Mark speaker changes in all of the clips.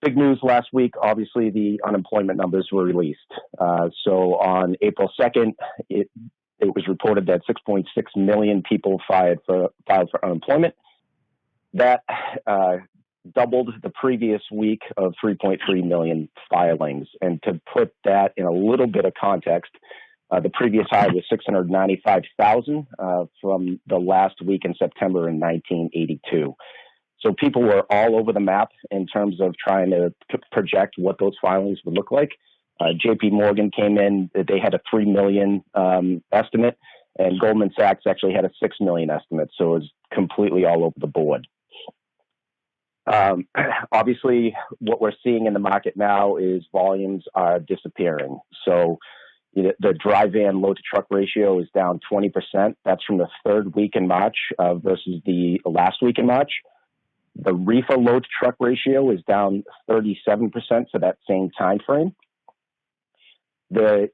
Speaker 1: Big news last week, obviously the unemployment numbers were released. So on April 2nd, it was reported that 6.6 million people filed for unemployment. That doubled the previous week of 3.3 million filings. And to put that in a little bit of context, the previous high was 695,000 from the last week in September in 1982. So people were all over the map in terms of trying to project what those filings would look like. JP Morgan came in, they had a 3 million estimate, and Goldman Sachs actually had a 6 million estimate. So it was completely all over the board. Obviously, what we're seeing in the market now is volumes are disappearing. So the dry van load to truck ratio is down 20%. That's from the third week in March versus the last week in March. The reefer load to truck ratio is down 37% for that same time frame. The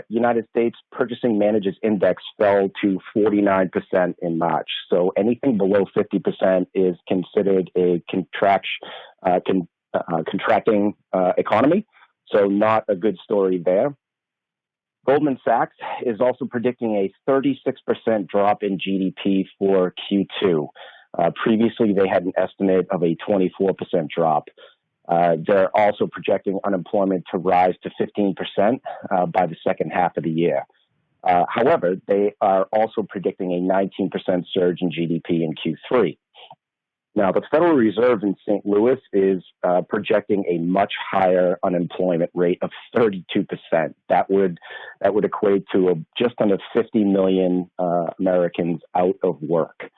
Speaker 1: United States Purchasing Managers Index fell to 49% in March. So anything below 50% is considered a contracting economy. So not a good story there. Goldman Sachs is also predicting a 36% drop in GDP for Q2. Previously, they had an estimate of a 24% drop. They're also projecting unemployment to rise to 15% by the second half of the year. However, they are also predicting a 19% surge in GDP in Q3. Now, the Federal Reserve in St. Louis is projecting a much higher unemployment rate of 32%. That would equate to just under 50 million Americans out of work.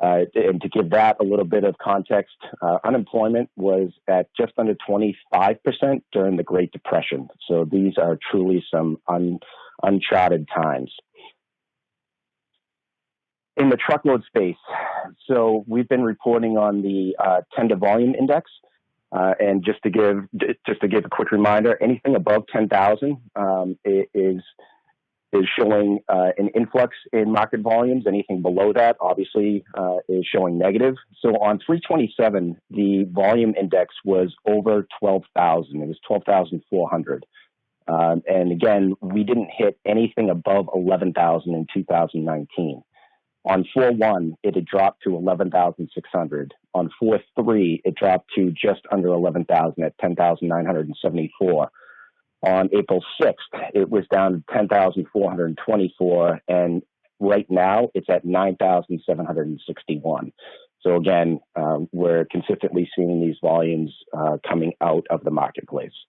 Speaker 1: And to give that a little bit of context, unemployment was at just under 25% during the Great Depression. So these are truly some uncharted times. In the truckload space, so we've been reporting on the tender volume index, and just to give a quick reminder, anything above 10,000 is showing an influx in market volumes. Anything below that, obviously, is showing negative. So on 327, the volume index was over 12,000. It was 12,400. And again, we didn't hit anything above 11,000 in 2019. On 4-1, it had dropped to 11,600. On 4-3, it dropped to just under 11,000 at 10,974. On April 6th, it was down to 10,424, and right now it's at 9,761. So again, we're consistently seeing these volumes coming out of the marketplace.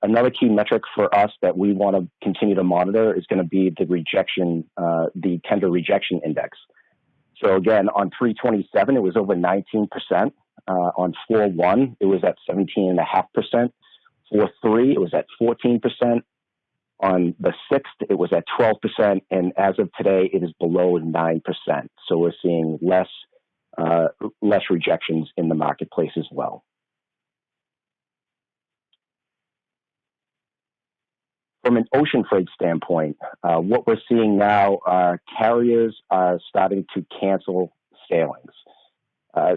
Speaker 1: Another key metric for us that we want to continue to monitor is going to be the tender rejection index. So again, on 327, it was over 19%. On 4-1, it was at 17.5%. 4-3, it was at 14%. On the 6th, it was at 12%. And as of today, it is below 9%. So we're seeing less rejections in the marketplace as well. From an ocean freight standpoint, what we're seeing now are carriers are starting to cancel sailings.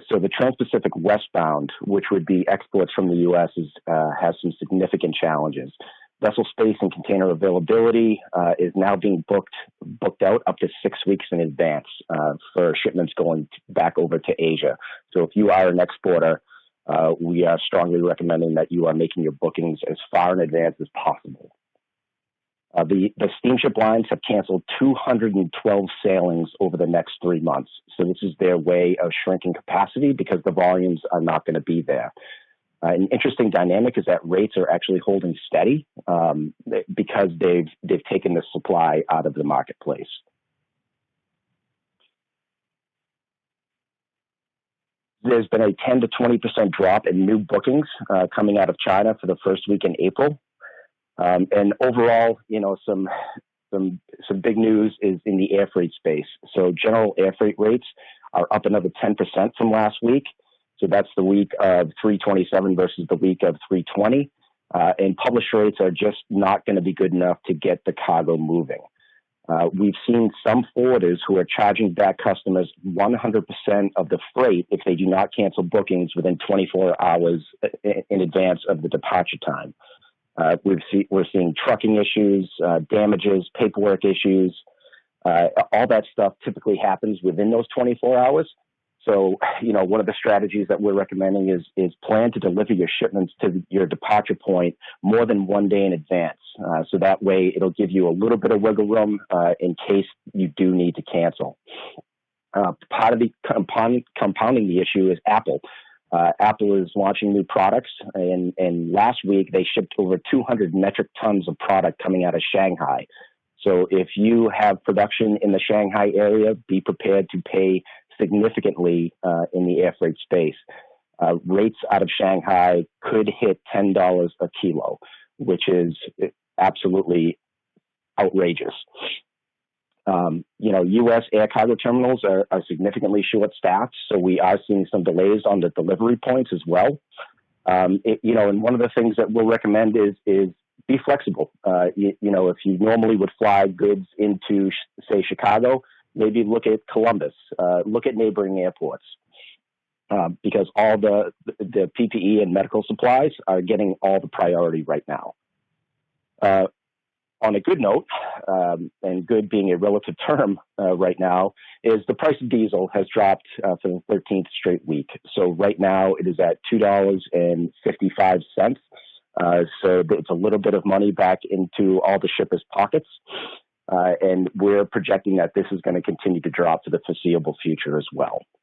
Speaker 1: So the Trans-Pacific westbound, which would be exports from the U.S., has some significant challenges. Vessel space and container availability is now being booked out up to 6 weeks in advance for shipments going back over to Asia. So if you are an exporter, we are strongly recommending that you are making your bookings as far in advance as possible. The steamship lines have canceled 212 sailings over the next 3 months. So this is their way of shrinking capacity because the volumes are not going to be there. An interesting dynamic is that rates are actually holding steady because they've taken the supply out of the marketplace. There's been a 10 to 20% drop in new bookings coming out of China for the first week in April. And overall, some big news is in the air freight space. So general air freight rates are up another 10% from last week. So that's the week of 327 versus the week of 320. And published rates are just not going to be good enough to get the cargo moving. We've seen some forwarders who are charging back customers 100% of the freight if they do not cancel bookings within 24 hours in advance of the departure time. We're seeing trucking issues, damages, paperwork issues. All that stuff typically happens within those 24 hours. So, one of the strategies that we're recommending is plan to deliver your shipments to your departure point more than 1 day in advance. So that way it'll give you a little bit of wiggle room in case you do need to cancel. Part of the compounding the issue is Apple. Apple is launching new products, and last week they shipped over 200 metric tons of product coming out of Shanghai. So if you have production in the Shanghai area, be prepared to pay significantly in the air freight space. Rates out of Shanghai could hit $10 a kilo, which is absolutely outrageous. U.S. air cargo terminals are significantly short-staffed, so we are seeing some delays on the delivery points as well. And one of the things that we'll recommend is be flexible. If you normally would fly goods into, say, Chicago, maybe look at Columbus, look at neighboring airports, because all the PPE and medical supplies are getting all the priority right now. On a good note, and good being a relative term right now, is the price of diesel has dropped for the 13th straight week. So right now it is at $2.55. So it's a little bit of money back into all the shippers' pockets. And we're projecting that this is going to continue to drop for the foreseeable future as well.